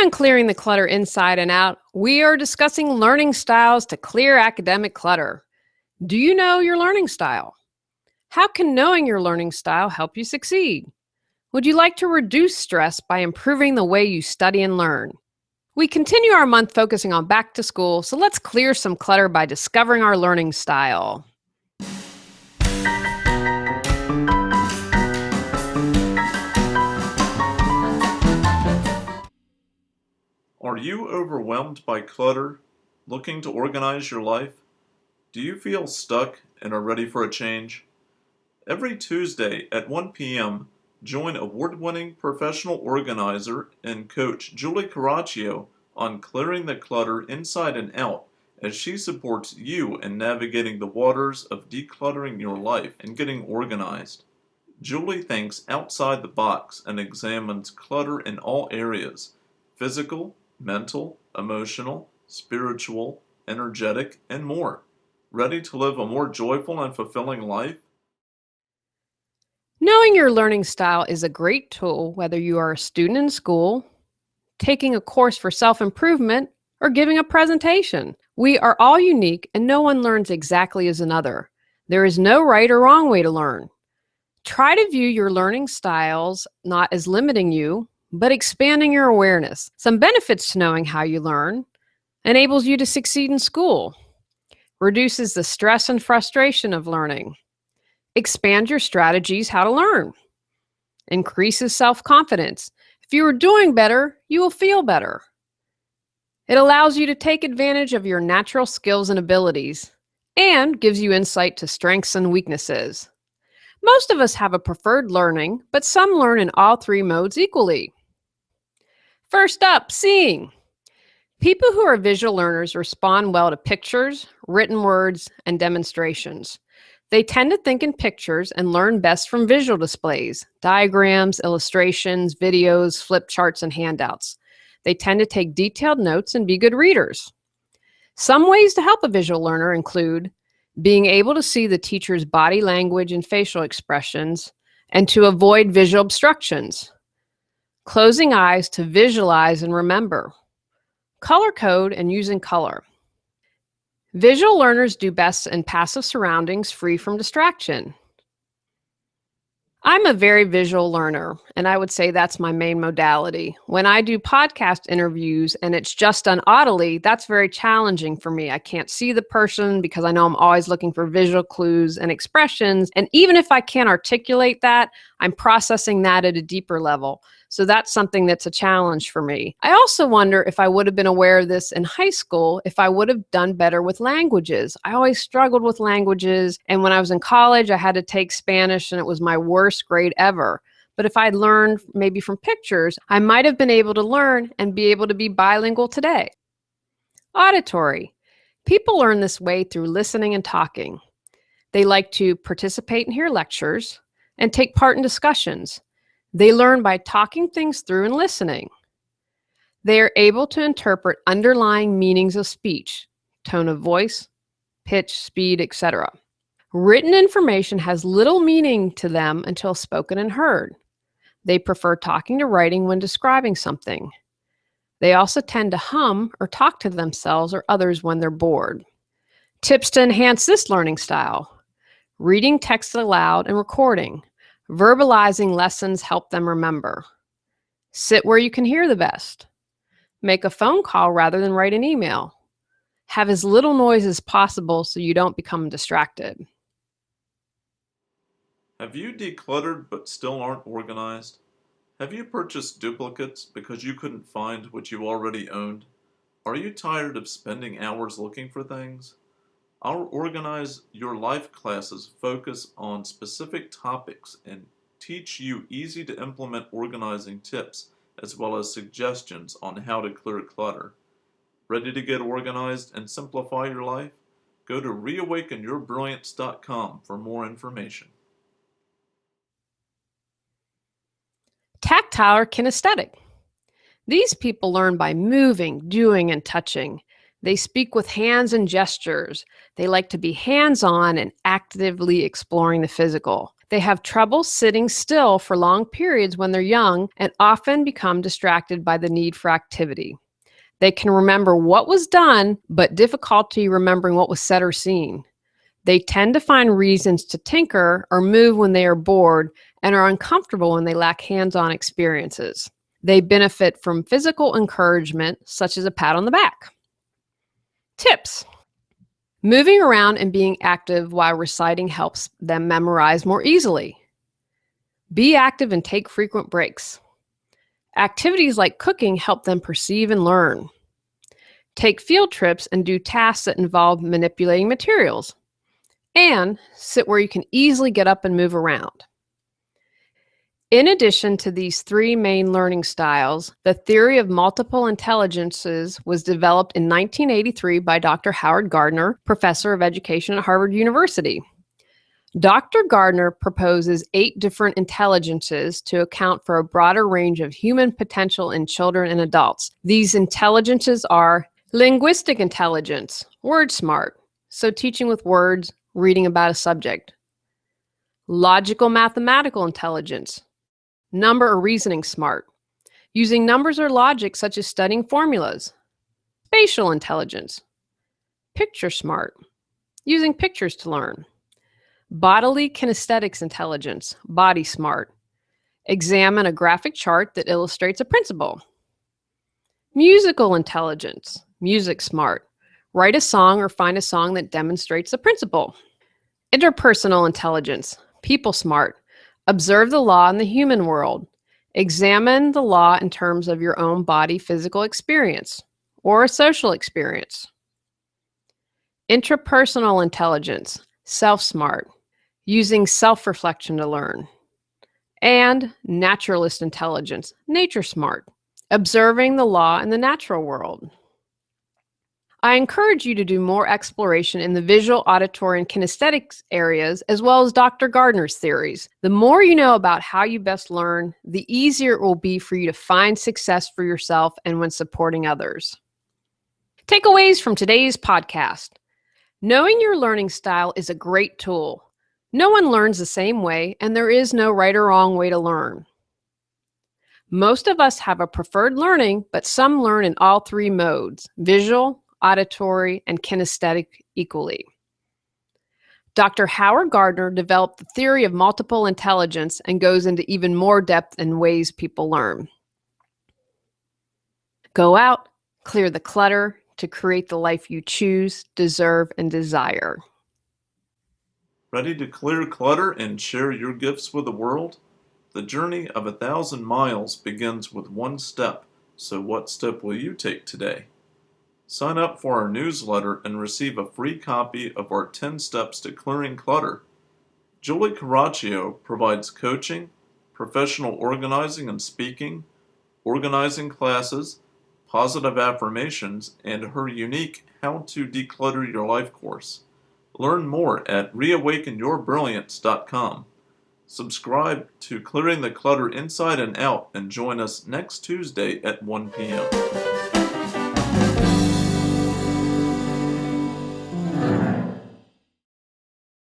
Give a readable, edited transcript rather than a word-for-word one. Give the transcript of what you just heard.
On Clearing the Clutter Inside and Out, we are discussing learning styles to clear academic clutter. Do you know your learning style? How can knowing your learning style help you succeed? Would you like to reduce stress by improving the way you study and learn? We continue our month focusing on back to school, so let's clear some clutter by discovering our learning style. Are you overwhelmed by clutter, looking to organize your life? Do you feel stuck and are ready for a change? Every Tuesday at 1 p.m., join award-winning professional organizer and coach Julie Coraccio on Clearing the Clutter Inside and Out as she supports you in navigating the waters of decluttering your life and getting organized. Julie thinks outside the box and examines clutter in all areas: physical, mental, emotional, spiritual, energetic, and more. Ready to live a more joyful and fulfilling life? Knowing your learning style is a great tool whether you are a student in school, taking a course for self-improvement, or giving a presentation. We are all unique and no one learns exactly as another. There is no right or wrong way to learn. Try to view your learning styles not as limiting you, but expanding your awareness. Some benefits to knowing how you learn: enables you to succeed in school, reduces the stress and frustration of learning, expand your strategies how to learn, increases self-confidence. If you are doing better, you will feel better. It allows you to take advantage of your natural skills and abilities, and gives you insight to strengths and weaknesses. Most of us have a preferred learning, but some learn in all three modes equally. First up, seeing. People who are visual learners respond well to pictures, written words, and demonstrations. They tend to think in pictures and learn best from visual displays, diagrams, illustrations, videos, flip charts, and handouts. They tend to take detailed notes and be good readers. Some ways to help a visual learner include being able to see the teacher's body language and facial expressions, and to avoid visual obstructions. Closing eyes to visualize and remember. Color code and using color. Visual learners do best in passive surroundings free from distraction. I'm a very visual learner, and I would say that's my main modality. When I do podcast interviews and it's just done audibly, that's very challenging for me. I can't see the person because I know I'm always looking for visual clues and expressions. And even if I can't articulate that, I'm processing that at a deeper level. So that's something that's a challenge for me. I also wonder if I would have been aware of this in high school, if I would have done better with languages. I always struggled with languages, and when I was in college, I had to take Spanish, and it was my worst grade ever. But if I'd learned maybe from pictures, I might have been able to learn and be able to be bilingual today. Auditory. People learn this way through listening and talking. They like to participate and hear lectures and take part in discussions. They learn by talking things through and listening. They are able to interpret underlying meanings of speech, tone of voice, pitch, speed, etc. Written information has little meaning to them until spoken and heard. They prefer talking to writing when describing something. They also tend to hum or talk to themselves or others when they're bored. Tips to enhance this learning style: reading text aloud and recording. Verbalizing lessons help them remember. Sit where you can hear the best. Make a phone call rather than write an email. Have as little noise as possible so you don't become distracted. Have you decluttered but still aren't organized? Have you purchased duplicates because you couldn't find what you already owned? Are you tired of spending hours looking for things? Our Organize Your Life classes focus on specific topics and teach you easy to implement organizing tips as well as suggestions on how to clear clutter. Ready to get organized and simplify your life? Go to reawakenyourbrilliance.com for more information. Tactile or kinesthetic. These people learn by moving, doing, and touching. They speak with hands and gestures. They like to be hands-on and actively exploring the physical. They have trouble sitting still for long periods when they're young and often become distracted by the need for activity. They can remember what was done, but difficulty remembering what was said or seen. They tend to find reasons to tinker or move when they are bored and are uncomfortable when they lack hands-on experiences. They benefit from physical encouragement, such as a pat on the back. Tips. Moving around and being active while reciting helps them memorize more easily. Be active and take frequent breaks. Activities like cooking help them perceive and learn. Take field trips and do tasks that involve manipulating materials. And sit where you can easily get up and move around. In addition to these three main learning styles, the theory of multiple intelligences was developed in 1983 by Dr. Howard Gardner, professor of education at Harvard University. Dr. Gardner proposes 8 different intelligences to account for a broader range of human potential in children and adults. These intelligences are linguistic intelligence, word smart, so teaching with words, reading about a subject. Logical mathematical intelligence, number or reasoning smart, using numbers or logic such as studying formulas. Spatial intelligence, picture smart, using pictures to learn. Bodily kinesthetics intelligence, body smart, examine a graphic chart that illustrates a principle. Musical intelligence, music smart, write a song or find a song that demonstrates the principle. Interpersonal intelligence, people smart, observe the law in the human world. Examine the law in terms of your own body physical experience or a social experience. Intrapersonal intelligence, self-smart, using self-reflection to learn. And naturalist intelligence, nature smart, observing the law in the natural world. I encourage you to do more exploration in the visual, auditory, and kinesthetics areas, as well as Dr. Gardner's theories. The more you know about how you best learn, the easier it will be for you to find success for yourself and when supporting others. Takeaways from today's podcast. Knowing your learning style is a great tool. No one learns the same way, and there is no right or wrong way to learn. Most of us have a preferred learning, but some learn in all 3 modes, visual, auditory, and kinesthetic equally. Dr. Howard Gardner developed the theory of multiple intelligence and goes into even more depth in ways people learn. Go out, clear the clutter to create the life you choose, deserve, and desire. Ready to clear clutter and share your gifts with the world? The journey of 1,000 miles begins with one step, so what step will you take today? Sign up for our newsletter and receive a free copy of our 10 Steps to Clearing Clutter. Julie Coraccio provides coaching, professional organizing and speaking, organizing classes, positive affirmations, and her unique How to Declutter Your Life course. Learn more at reawakenyourbrilliance.com. Subscribe to Clearing the Clutter Inside and Out and join us next Tuesday at 1 p.m.